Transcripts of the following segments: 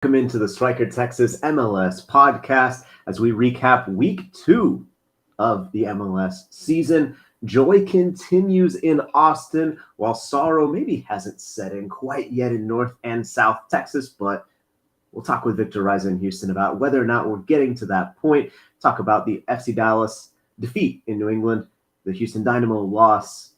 Welcome into the Striker Texas MLS podcast as we recap week 2 of the MLS season. Joy continues in Austin, while sorrow maybe hasn't set in quite yet in North and South Texas, but we'll talk with Victor Araiza in Houston about whether or not we're getting to that point. Talk about the FC Dallas defeat in New England, the Houston Dynamo loss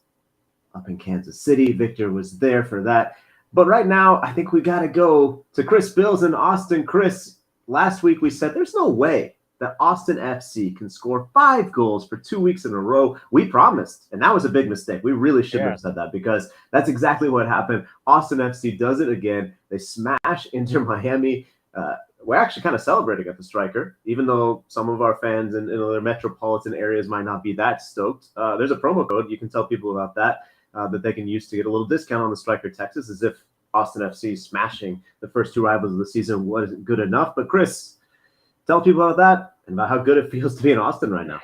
up in Kansas City. Victor was there for that. But right now, I think we got to go to Chris Bils in Austin. Chris, last week we said there's no way that Austin FC can score 5 goals for 2 weeks in a row. We promised, and that was a big mistake. We really shouldn't have said that because that's exactly what happened. Austin FC does it again. They smash Inter Miami. We're actually kind of celebrating at the Striker, even though some of our fans in other metropolitan areas might not be that stoked. There's a promo code. You can tell people about that. That they can use to get a little discount on the Striker Texas, as if Austin FC smashing the first 2 rivals of the season wasn't good enough. But Chris, tell people about that and about how good it feels to be in Austin right now.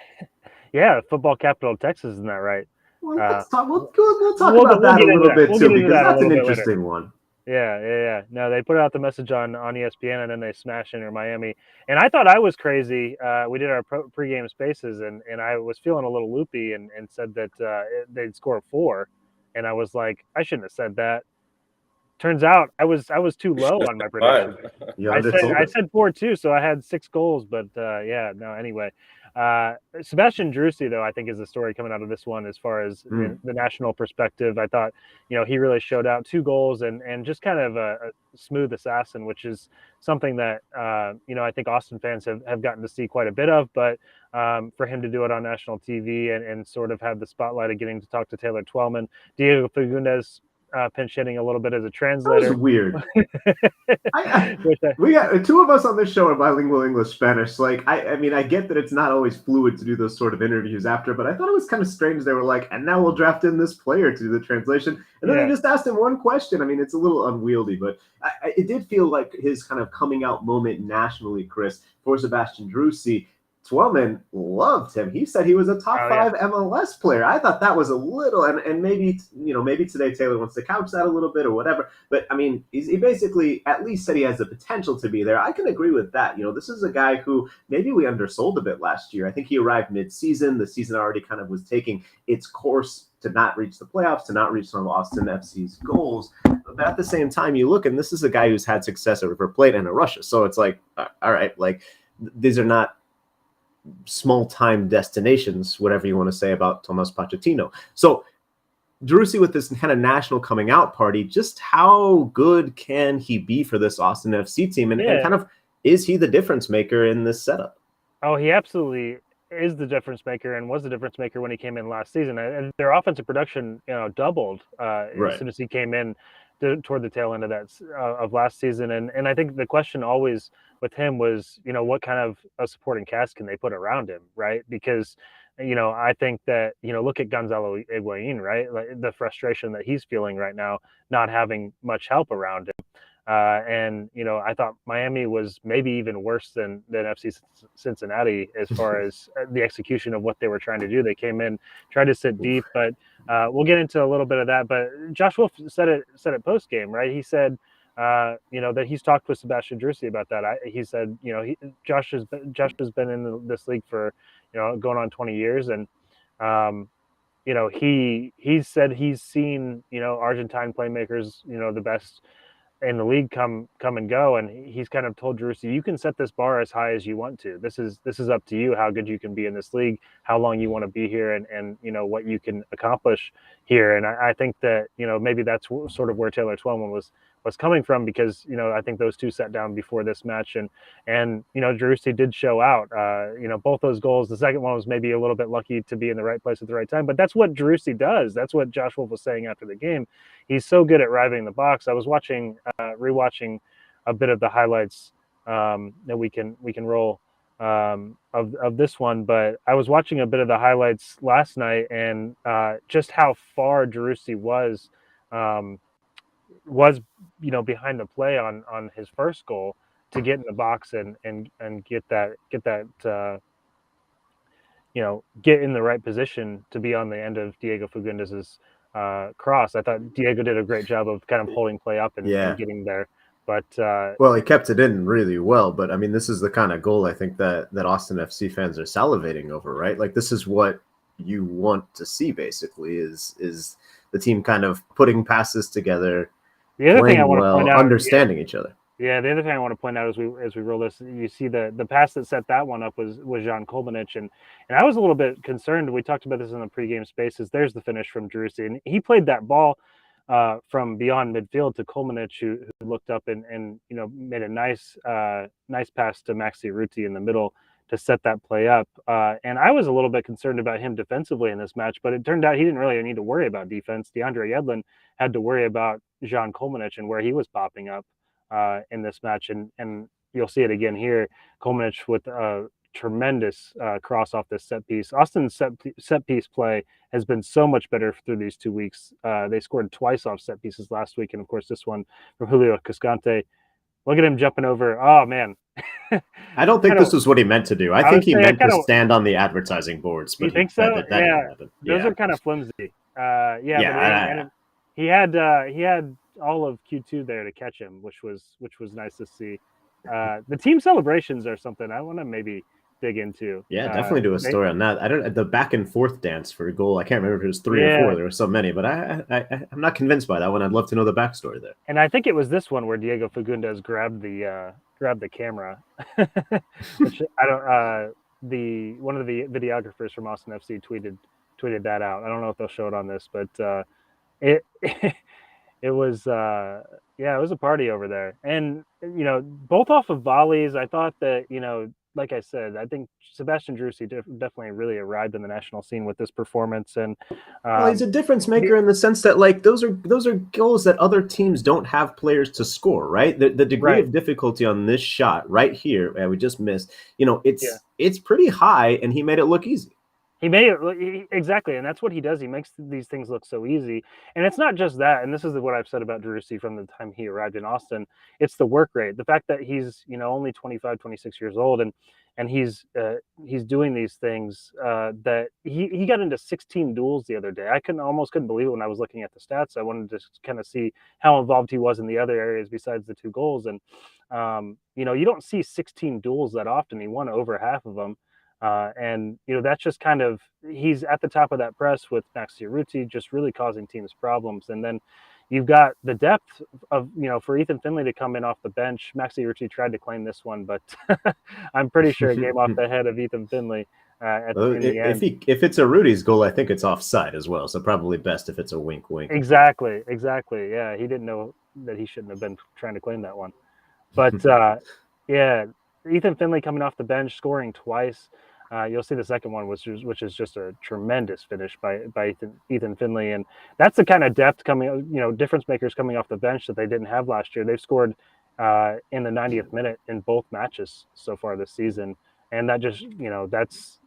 Yeah, football capital of Texas, isn't that right? Well, let's talk. We'll talk about that a little bit too, because that's an interesting one. Yeah. No, they put out the message on ESPN, and then they smashed Inter Miami. And I thought I was crazy. We did our pregame spaces, and I was feeling a little loopy and said that they'd score 4. And I was like, I shouldn't have said that. Turns out I was too low on my prediction. I said 4 too, so I had 6 goals. But anyway. Sebastian Drusi, though, I think is the story coming out of this one as far as the national perspective. I thought, he really showed out 2 goals and just kind of a smooth assassin, which is something that, I think Austin fans have gotten to see quite a bit of. But for him to do it on national TV and sort of have the spotlight of getting to talk to Taylor Twellman, Diego Fagundes pinch hitting a little bit as a translator. That was weird. We got 2 of us on this show are bilingual English Spanish. Like, I mean, I get that it's not always fluid to do those sort of interviews after, but I thought it was kind of strange. They were like, and now we'll draft in this player to do the translation. And then they just asked him one question. I mean, it's a little unwieldy, but it did feel like his kind of coming out moment nationally, Chris, for Sebastian Drusi. Twellman loved him. He said he was a top 5 MLS player. I thought that was a little, and maybe today Taylor wants to couch that a little bit or whatever. But I mean, he basically at least said he has the potential to be there. I can agree with that. This is a guy who maybe we undersold a bit last year. I think he arrived mid-season. The season already kind of was taking its course to not reach the playoffs, to not reach some of Austin FC's goals. But at the same time, you look, and this is a guy who's had success at River Plate and at Russia. So it's like, all right, like these are not small-time destinations, whatever you want to say about Tomas Pochettino. So Drusi with this kind of national coming out party, just how good can he be for this Austin FC team? And kind of, is he the difference maker in this setup? Oh, he absolutely is the difference maker and was the difference maker when he came in last season. And their offensive production, doubled as soon as he came in toward the tail end of that of last season. And I think the question always with him was, what kind of a supporting cast can they put around him, right? Because, I think that, look at Gonzalo Higuain, right? Like the frustration that he's feeling right now, not having much help around him. And I thought Miami was maybe even worse than FC Cincinnati as far as the execution of what they were trying to do. They came in, tried to sit deep, but we'll get into a little bit of that. But Josh Wolf said it post game, right? He said, that he's talked with Sebastian Drusi about that. He said, Josh has been in this league for going on 20 years, and he said he's seen Argentine playmakers, the best in the league come and go, and he's kind of told Drusi, you can set this bar as high as you want to. This is up to you how good you can be in this league, how long you want to be here, and what you can accomplish here. And I think that maybe that's sort of where Taylor Twellman was coming from, because I think those two sat down before this match, and Drusi did show out. Both those goals. The second one was maybe a little bit lucky to be in the right place at the right time, but that's what Drusi does. That's what Josh Wolf was saying after the game. He's so good at driving the box. I was rewatching a bit of the highlights that we can roll of this one, but I was watching a bit of the highlights last night, and just how far Drusi was behind the play on his first goal to get in the box and get that get in the right position to be on the end of Diego Fagundes's cross. I thought Diego did a great job of kind of holding play up and getting there But well, he kept it in really well. But I mean, this is the kind of goal I think that Austin FC fans are salivating over, right? Like, this is what you want to see, basically, is the team kind of putting passes together, the other thing I playing want to point well, out, understanding each other. Yeah, the other thing I want to point out as we roll this, you see the pass that set that one up was Jon Kolmanich, and I was a little bit concerned. We talked about this in the pregame spaces. There's the finish from Drusi, and he played that ball from beyond midfield to Kolmanich, who looked up and made a nice pass to Maxi Ruti in the middle to set that play up. And I was a little bit concerned about him defensively in this match, but it turned out he didn't really need to worry about defense. DeAndre Yedlin had to worry about Jon Kolmanich and where he was popping up in this match, and you'll see it again here. Kolmanich with a tremendous cross off this set piece. Austin's set piece play has been so much better through these 2 weeks. They scored twice off set pieces last week, and of course this one from Julio Cascante. Look at him jumping over. Oh man. I don't think this was what he meant to do. I think he meant to stand on the advertising boards. But you think so? Yeah. Those are kind of flimsy. He had all of Q2 there to catch him, which was nice to see. The team celebrations are something I want to maybe dig into. Yeah, definitely do a story on that. I don't the back and forth dance for a goal. I can't remember if it was 3 or 4. There were so many, but I'm not convinced by that one. I'd love to know the backstory there. And I think it was this one where Diego Fagundes grabbed the camera, which I don't. One of the videographers from Austin FC tweeted that out. I don't know if they'll show it on this, but it it was it was a party over there, and both off of volleys. I thought that like I said, I think Sebastian Drusi definitely really arrived in the national scene with this performance, and well, he's a difference maker in the sense that like those are goals that other teams don't have players to score, right? The degree of difficulty on this shot right here, we just missed. It's pretty high, and he made it look easy. He made it exactly, and that's what he does. He makes these things look so easy, and it's not just that. And this is what I've said about Drusi from the time he arrived in Austin. It's the work rate, the fact that he's only 25, 26 years old, and he's doing these things. That he got into 16 duels the other day. I almost couldn't believe it when I was looking at the stats. I wanted to kind of see how involved he was in the other areas besides the 2 goals. And you don't see 16 duels that often. He won over half of them. And that's just kind of, he's at the top of that press with Maxi Ruti, just really causing teams problems. And then you've got the depth of for Ethan Finlay to come in off the bench. Maxi Ruti tried to claim this one, but I'm pretty sure it came off the head of Ethan Finlay in the end. If it's a Rudi's goal, I think it's offside as well, so probably best if it's a wink. Exactly. Yeah, he didn't know that he shouldn't have been trying to claim that one, but Ethan Finlay coming off the bench, scoring twice. You'll see the second one, which is just a tremendous finish by Ethan Finlay, and that's the kind of depth coming, difference makers coming off the bench that they didn't have last year. They've scored in the 90th minute in both matches so far this season, and that just that's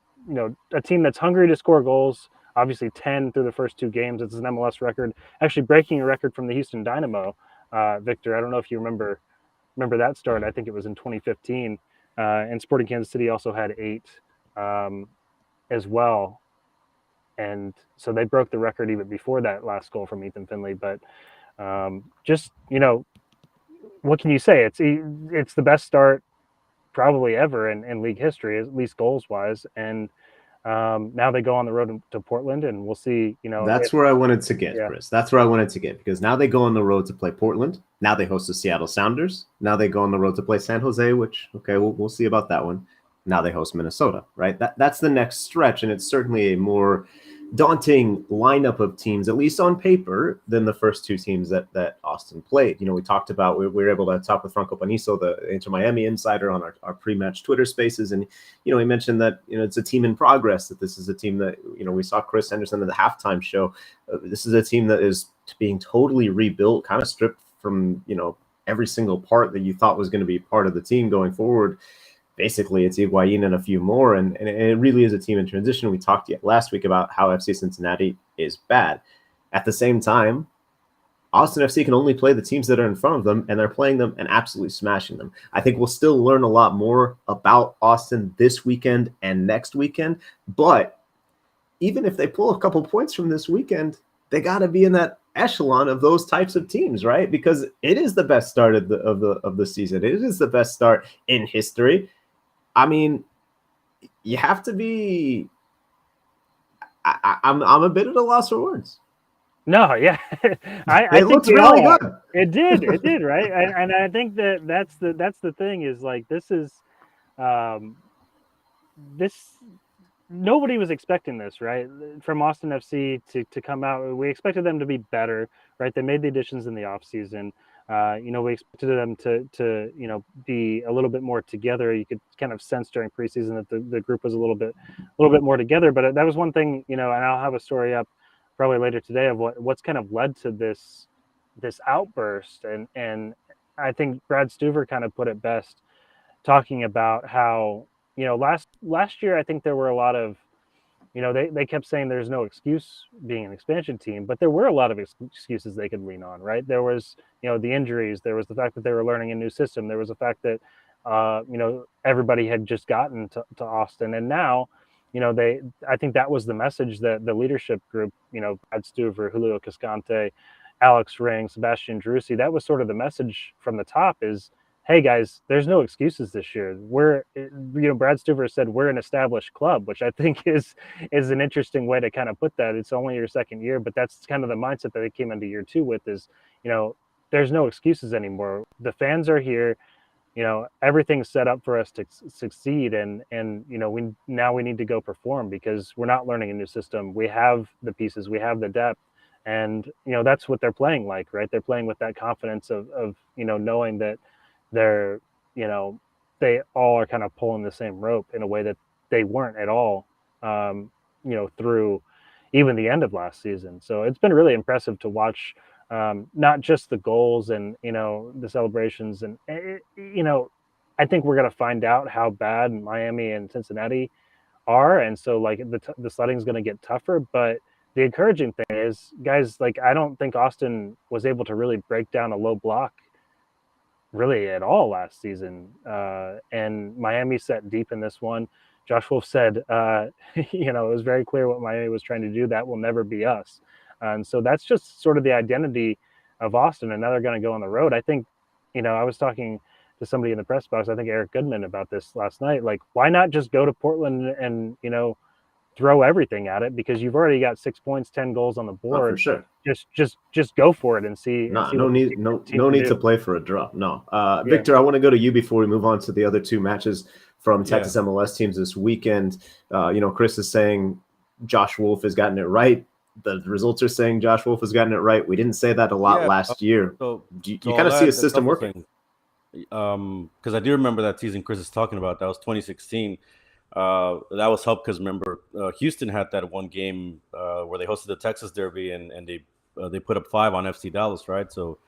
a team that's hungry to score goals. Obviously, 10 through the first 2 games. It's an MLS record, actually breaking a record from the Houston Dynamo. Victor, I don't know if you remember that start. I think it was in 2015, and Sporting Kansas City also had 8. As well, and so they broke the record even before that last goal from Ethan Finlay. But just what can you say? It's the best start probably ever in league history, at least goals wise. And now they go on the road to Portland, and we'll see. That's where I wanted to get, Chris. That's where I wanted to get, because now they go on the road to play Portland. Now they host the Seattle Sounders. Now they go on the road to play San Jose, which we'll see about that one. Now they host Minnesota, right? That's the next stretch, and it's certainly a more daunting lineup of teams, at least on paper, than the first 2 teams that Austin played. We talked about, we were able to talk with Franco Panizo, the Inter Miami insider, on our pre-match Twitter spaces, and he mentioned that it's a team in progress, that this is a team that we saw Chris Henderson at the halftime show. This is a team that is being totally rebuilt, kind of stripped from every single part that you thought was going to be part of the team going forward. Basically, it's Higuain and a few more, and it really is a team in transition. We talked last week about how FC Cincinnati is bad. At the same time, Austin FC can only play the teams that are in front of them, and they're playing them and absolutely smashing them. I think we'll still learn a lot more about Austin this weekend and next weekend, but even if they pull a couple points from this weekend, they got to be in that echelon of those types of teams, right? Because it is the best start of the season. It is the best start in history. I mean, you have to be. I'm a bit at a loss for words. No, yeah, I think we really all good. It did, right? And I think that's the thing is like this nobody was expecting this, right? From Austin FC to come out, we expected them to be better, right? They made the additions in the offseason. We expected them to be a little bit more together. You could kind of sense during preseason that the group was a little bit more together. But that was one thing, and I'll have a story up probably later today of what's kind of led to this outburst. And I think Brad Stuver kind of put it best, talking about how last year I think there were a lot of they kept saying there's no excuse being an expansion team, but there were a lot of excuses they could lean on, right? There was the injuries, there was the fact that they were learning a new system, there was the fact that everybody had just gotten to Austin, and now I think that was the message that the leadership group, Brad Stuver, Julio Cascante, Alex Ring, Sebastian Drusi, that was sort of the message from the top is, hey guys, there's no excuses this year. Brad Stuver said we're an established club, which I think is an interesting way to kind of put that. It's only your second year, but that's kind of the mindset that they came into year two with is, there's no excuses anymore. The fans are here, everything's set up for us to succeed. And we need to go perform because we're not learning a new system. We have the pieces, we have the depth. And, that's what they're playing like, right? They're playing with that confidence of knowing that they're they all are kind of pulling the same rope in a way that they weren't at all through even the end of last season. So it's been really impressive to watch, not just the goals and the celebrations, and I think we're going to find out how bad Miami and Cincinnati are, and so like the sledding is going to get tougher. But the encouraging thing is, guys, like I don't think Austin was able to really break down a low block really at all last season, and Miami set deep in this one. Josh Wolf said, it was very clear what Miami was trying to do. That will never be us, and so that's just sort of the identity of Austin. And now they're going to go on the road. I think, I was talking to somebody in the press box, I think Eric Goodman, about this last night. Like, why not just go to Portland and throw everything at it, because you've already got 6 points, 10 goals on the board. Oh, for sure. Just go for it and see. No need to play for a draw. No. Victor, I want to go to you before we move on to the other two matches from Texas MLS teams this weekend. Chris is saying Josh Wolf has gotten it right. The results are saying Josh Wolf has gotten it right. We didn't say that a lot last year. So you kind of see a system working? Because I do remember that season Chris is talking about. That was 2016. That was helped because remember Houston had that one game where they hosted the Texas Derby and they put up 5 on FC Dallas, right? So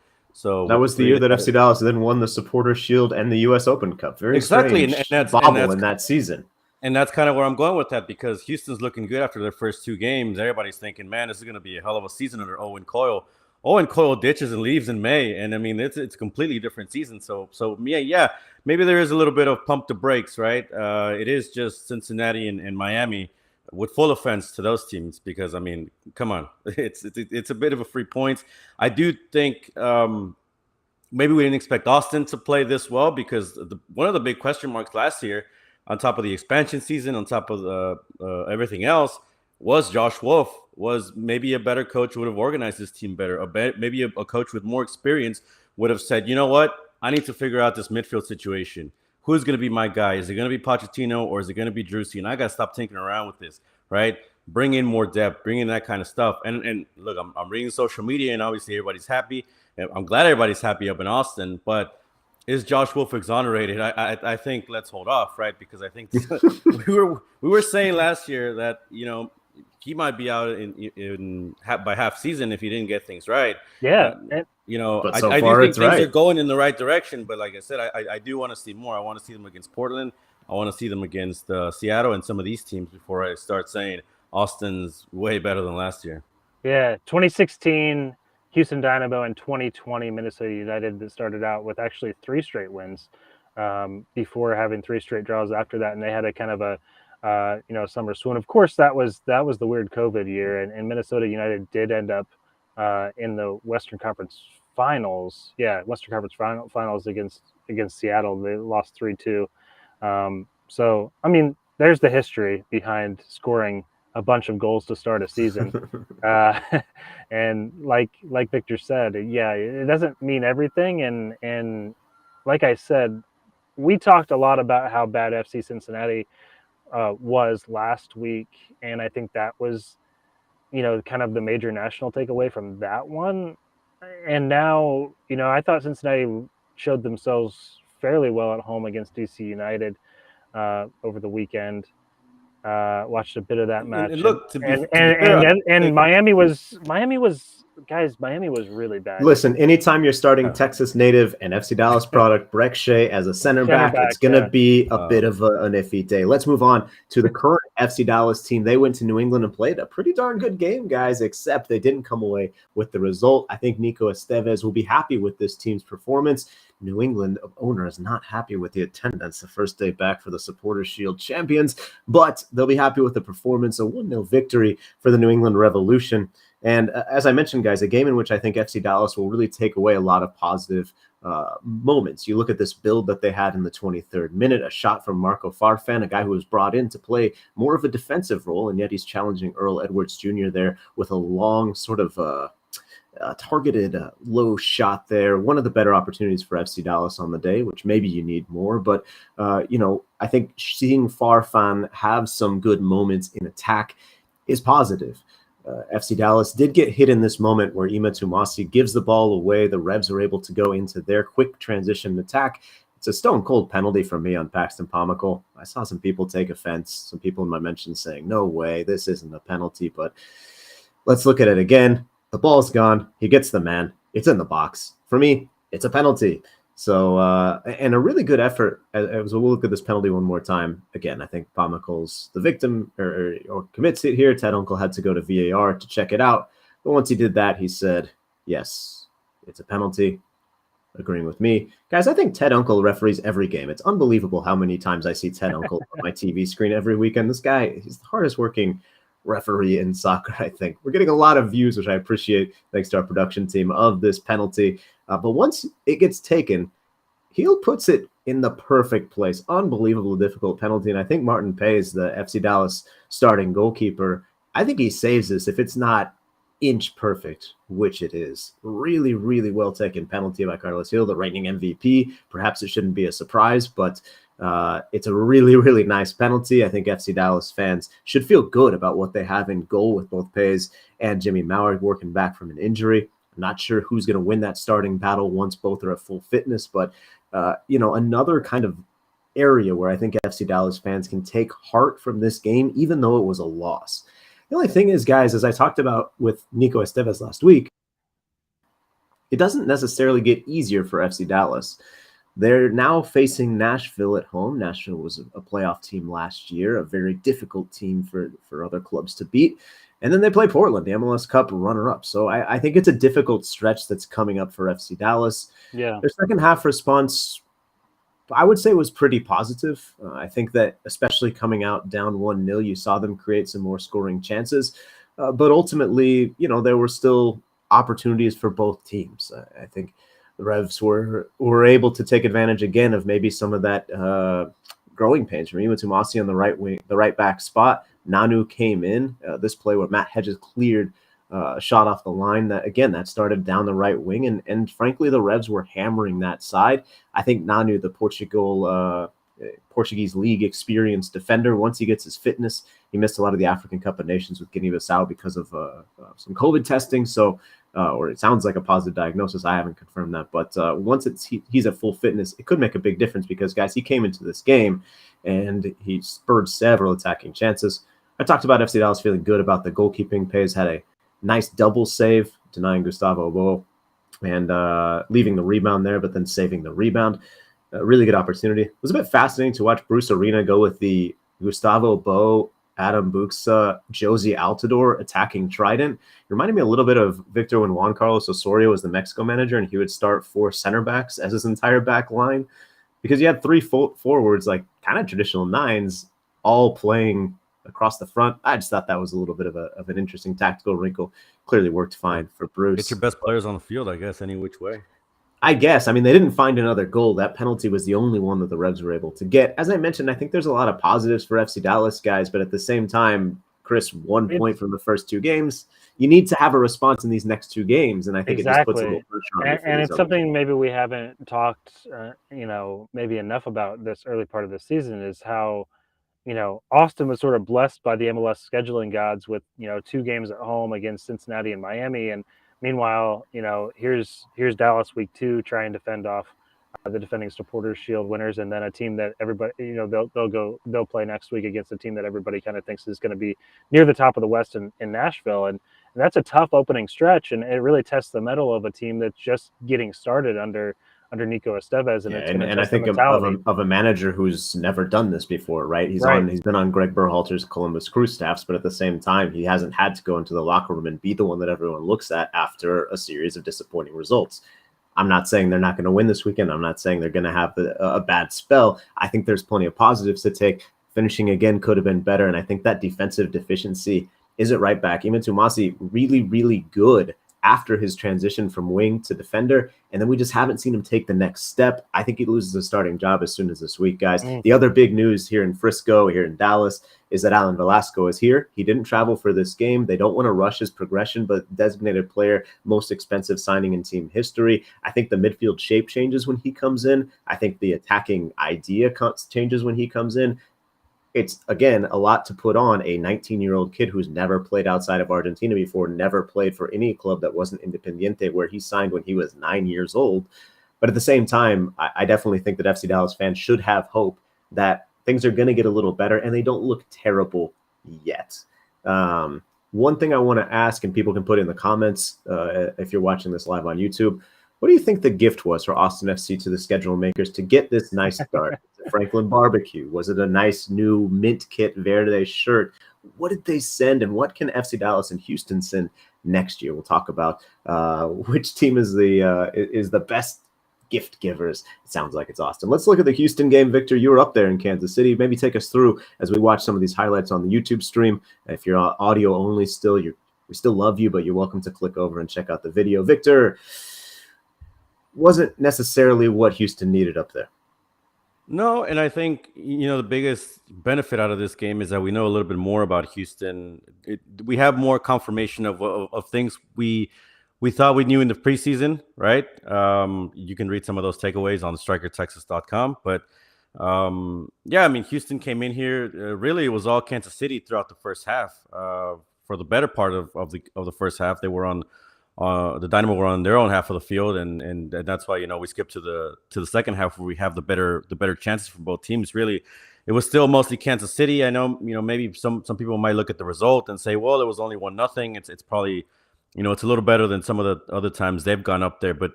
that was the year that FC Dallas then won the Supporters Shield and the U.S. Open Cup. Very exactly, strange bobble in that season. And that's kind of where I'm going with that, because Houston's looking good after their first 2 games. Everybody's thinking, man, this is going to be a hell of a season under Owen Coyle. Owen Coyle ditches and leaves in May, and I mean it's a completely different season. So maybe there is a little bit of pump to brakes, right? It is just Cincinnati and Miami, with full offense to those teams, because I mean, come on, it's a bit of a free points. I do think maybe we didn't expect Austin to play this well, because one of the big question marks last year, on top of the expansion season, on top of everything else, was Josh Wolf. Was maybe a better coach would have organized this team better. Maybe a coach with more experience would have said, you know what, I need to figure out this midfield situation. Who's going to be my guy? Is it going to be Pochettino or is it going to be Drusi? And I got to stop tinkering around with this, right? Bring in more depth, bring in that kind of stuff. And look, I'm reading social media, and obviously everybody's happy. I'm glad everybody's happy up in Austin, but is Josh Wolf exonerated? I think let's hold off, right? Because I think we were saying last year that he might be out by half season if he didn't get things right. Yeah, but so I do think things are going in the right direction. But like I said, I do want to see more. I want to see them against Portland. I want to see them against Seattle and some of these teams before I start saying Austin's way better than last year. Yeah, 2016 Houston Dynamo and 2020 Minnesota United that started out with actually 3 straight wins before having 3 straight draws after that, and they had a kind of a summer swoon. Of course, that was the weird COVID year, and Minnesota United did end up in the Western Conference Finals. Yeah, Western Conference Finals against Seattle. They lost 3-2. So I mean, there's the history behind scoring a bunch of goals to start a season. And like Victor said, yeah, it doesn't mean everything. And like I said, we talked a lot about how bad FC Cincinnati was last week, and I think that was, kind of the major national takeaway from that one. And now, I thought Cincinnati showed themselves fairly well at home against DC United over the weekend. Watched a bit of that match, and look, to be fair, and Miami was really bad. Listen, anytime you're starting Texas native and FC Dallas product Breck Shea as a center back, it's going to be a bit of an iffy day. Let's move on to the current FC Dallas team. They went to New England and played a pretty darn good game, guys, except they didn't come away with the result. I think Nico Estevez will be happy with this team's performance. New England owner is not happy with the attendance the first day back for the Supporters Shield champions, but they'll be happy with the performance. A 1-0 victory for the New England Revolution. And as I mentioned, guys, a game in which I think FC Dallas will really take away a lot of positive moments. You look at this build that they had in the 23rd minute, a shot from Marco Farfan, a guy who was brought in to play more of a defensive role, and yet he's challenging Earl Edwards Jr. there with a long sort of targeted low shot there. One of the better opportunities for FC Dallas on the day, which maybe you need more. But, I think seeing Farfan have some good moments in attack is positive. FC Dallas did get hit in this moment where Ima Tumasi gives the ball away. The Revs are able to go into their quick transition attack. It's a stone-cold penalty from me on Paxton Pomykal. I saw some people take offense, some people in my mentions saying, no way, this isn't a penalty. But let's look at it again. The ball's gone. He gets the man. It's in the box. For me, it's a penalty. So, and a really good effort. As we'll look at this penalty one more time. Again, I think Pomakal's the victim or commits it here. Ted Uncle had to go to VAR to check it out. But once he did that, he said, yes, it's a penalty. Agreeing with me. Guys, I think Ted Uncle referees every game. It's unbelievable how many times I see Ted Uncle on my TV screen every weekend. This guy, he's the hardest working referee in soccer, I think. We're getting a lot of views, which I appreciate, thanks to our production team, of this penalty. But once it gets taken, Heel puts it in the perfect place. Unbelievable difficult penalty. And I think Martin Paes, the FC Dallas starting goalkeeper, I think he saves this if it's not inch perfect, which it is. Really, really well taken penalty by Carlos Heel, the reigning MVP. Perhaps it shouldn't be a surprise, but it's a really, really nice penalty. I think FC Dallas fans should feel good about what they have in goal with both Paes and Jimmy Maurer working back from an injury. I'm not sure who's going to win that starting battle once both are at full fitness, but another kind of area where I think FC Dallas fans can take heart from this game, even though it was a loss. The only thing is, guys, as I talked about with Nico Estevez last week, it doesn't necessarily get easier for FC Dallas. They're now facing Nashville at home. Nashville was a playoff team last year, a very difficult team for other clubs to beat. And then they play Portland, the MLS Cup runner-up. So I think it's a difficult stretch that's coming up for FC Dallas. Yeah. Their second half response, I would say, was pretty positive. I think that especially coming out down 1-0, you saw them create some more scoring chances. But ultimately, there were still opportunities for both teams. I think the Revs were able to take advantage again of maybe some of that growing pains from Ima Tumasi on the right wing, the right back spot. Nanu came in. This play where Matt Hedges cleared a shot off the line. That started down the right wing, and frankly, the Revs were hammering that side. I think Nanu, the Portuguese league experienced defender, once he gets his fitness, he missed a lot of the African Cup of Nations with Guinea-Bissau because of some COVID testing. So, or it sounds like a positive diagnosis. I haven't confirmed that, but once he's at full fitness, it could make a big difference because, guys, he came into this game and he spurred several attacking chances. I talked about FC Dallas feeling good about the goalkeeping. Paes had a nice double save, denying Gustavo Bo and leaving the rebound there, but then saving the rebound. A really good opportunity. It was a bit fascinating to watch Bruce Arena go with the Gustavo Bo, Adam Buxa, Josie Altidore attacking Trident. It reminded me a little bit of Victor when Juan Carlos Osorio was the Mexico manager, and he would start 4 center backs as his entire back line, because you had 3 forwards, like kind of traditional nines, all playing across the front. I just thought that was a little bit of an interesting tactical wrinkle. Clearly worked fine for Bruce. It's your best players on the field, I guess, any which way. I guess. I mean, they didn't find another goal. That penalty was the only one that the Revs were able to get. As I mentioned, I think there's a lot of positives for FC Dallas guys, but at the same time, Chris, 1 point from the first 2 games. You need to have a response in these next 2 games, and I think it just puts a little pressure on you. And it's something maybe we haven't talked, maybe enough about this early part of the season is how, Austin was sort of blessed by the MLS scheduling gods with, 2 games at home against Cincinnati and Miami, and meanwhile, here's Dallas week 2 trying to fend off the defending Supporters Shield winners, and then a team that everybody, they'll play next week against a team that everybody kind of thinks is going to be near the top of the West in Nashville, and that's a tough opening stretch, and it really tests the mettle of a team that's just getting started under Nico Estevez, and I think of a manager who's never done this before, right? He's been on Greg Berhalter's Columbus Crew staffs, but at the same time, he hasn't had to go into the locker room and be the one that everyone looks at after a series of disappointing results. I'm not saying they're not going to win this weekend. I'm not saying they're going to have a bad spell. I think there's plenty of positives to take. Finishing again could have been better, and I think that defensive deficiency is at right back. Iman Tumasi really, really good after his transition from wing to defender, and then we just haven't seen him take the next step. I think he loses the starting job as soon as this week, guys. The other big news here in Frisco, here in Dallas, is that Alan Velasco is here. He didn't travel for this game. They don't want to rush his progression, but designated player, most expensive signing in team history. I think the midfield shape changes when he comes in. I think the attacking idea changes when he comes in. It's, again, a lot to put on a 19-year-old kid who's never played outside of Argentina before, never played for any club that wasn't Independiente, where he signed when he was 9 years old. But at the same time, I definitely think that FC Dallas fans should have hope that things are going to get a little better, and they don't look terrible yet. One thing I want to ask, and people can put in the comments if you're watching this live on YouTube, what do you think the gift was for Austin FC to the schedule makers to get this nice start? Franklin Barbecue? Was it a nice new mint kit Verde shirt? What did they send, and what can FC Dallas and Houston send next year? We'll talk about which team is the best gift givers. It sounds like it's Austin. Let's look at the Houston game. Victor, you were up there in Kansas City. Maybe take us through as we watch some of these highlights on the YouTube stream. If you're audio only still, we still love you, but you're welcome to click over and check out the video. Victor, wasn't necessarily what Houston needed up there. No, and I think, the biggest benefit out of this game is that we know a little bit more about Houston. We have more confirmation of things we thought we knew in the preseason, right? You can read some of those takeaways on strikertexas.com. But, Houston came in here. Really, it was all Kansas City throughout the first half. For the better part of the first half, they were on the Dynamo were on their own half of the field, and that's why we skipped to the second half where we have the better chances for both teams. Really, it was still mostly Kansas City. I know maybe some people might look at the result and say, well, it was only 1-0. It's probably it's a little better than some of the other times they've gone up there. But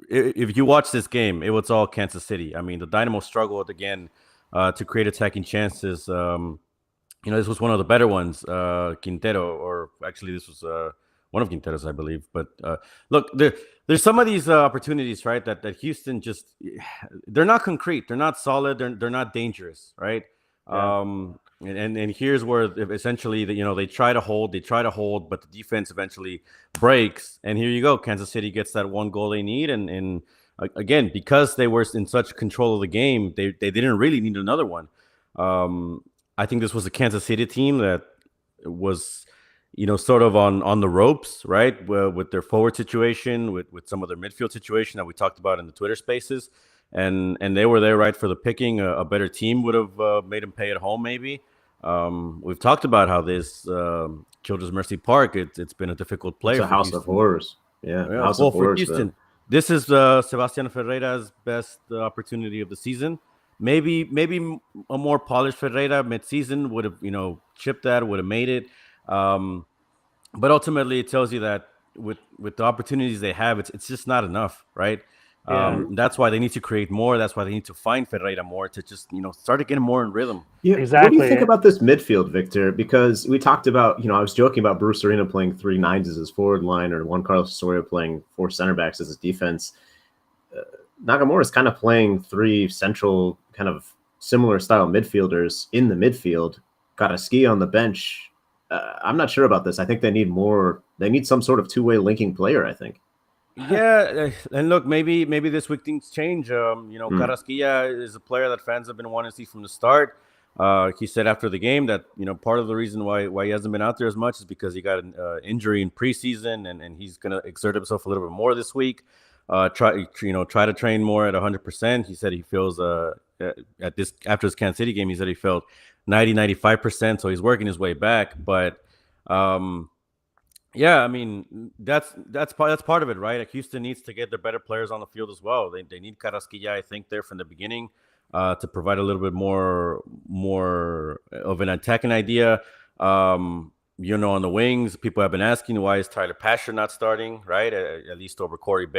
if you watch this game, it was all Kansas City. I mean, the Dynamo struggled again to create attacking chances. This was one of the better ones, Quintero, or actually this was one of Quintero's, I believe. But look, there's some of these opportunities, right, that Houston just they're not concrete, they're not solid, they're not dangerous, right? Yeah. And here's where essentially they try to hold, but the defense eventually breaks, and here you go. Kansas City gets that one goal they need, and again, because they were in such control of the game, they didn't really need another one. I think this was a Kansas City team that was sort of on the ropes, right? With their forward situation, with some of their midfield situation that we talked about in the Twitter spaces. And they were there right for the picking. A better team would have made them pay at home, maybe. We've talked about how this Children's Mercy Park, it's been a difficult play. It's a house of horrors. Yeah, house of for horrors. Houston. This is Sebastián Ferreira's best opportunity of the season. Maybe a more polished Ferreira mid-season would have, chipped that, would have made it. But ultimately, it tells you that with the opportunities they have, it's just not enough, right? Yeah. That's why they need to create more. That's why they need to find Ferreira more to just start to get more in rhythm. Yeah, exactly. What do you think about this midfield, Victor? Because we talked about, I was joking about Bruce Arena playing 3 9s as his forward line, or Juan Carlos Osorio playing 4 center backs as his defense. Nagamura is kind of playing 3 central, kind of similar style midfielders in the midfield. Karaski on the bench. I'm not sure about this. I think they need more. They need some sort of two-way linking player, I think. Yeah, and look, maybe this week things change. Carrasquilla is a player that fans have been wanting to see from the start. He said after the game that part of the reason why he hasn't been out there as much is because he got an injury in preseason, and he's going to exert himself a little bit more this week. Try to train more at 100%. He said he feels after his Kansas City game, he said he felt 95%. So he's working his way back, but. Yeah, I mean that's part of it, right? Like Houston needs to get their better players on the field as well. They need Carrasquilla, I think, there from the beginning to provide a little bit more of an attacking idea. On the wings, people have been asking why is Tyler Pasher not starting, right? At least over Corey Bailey.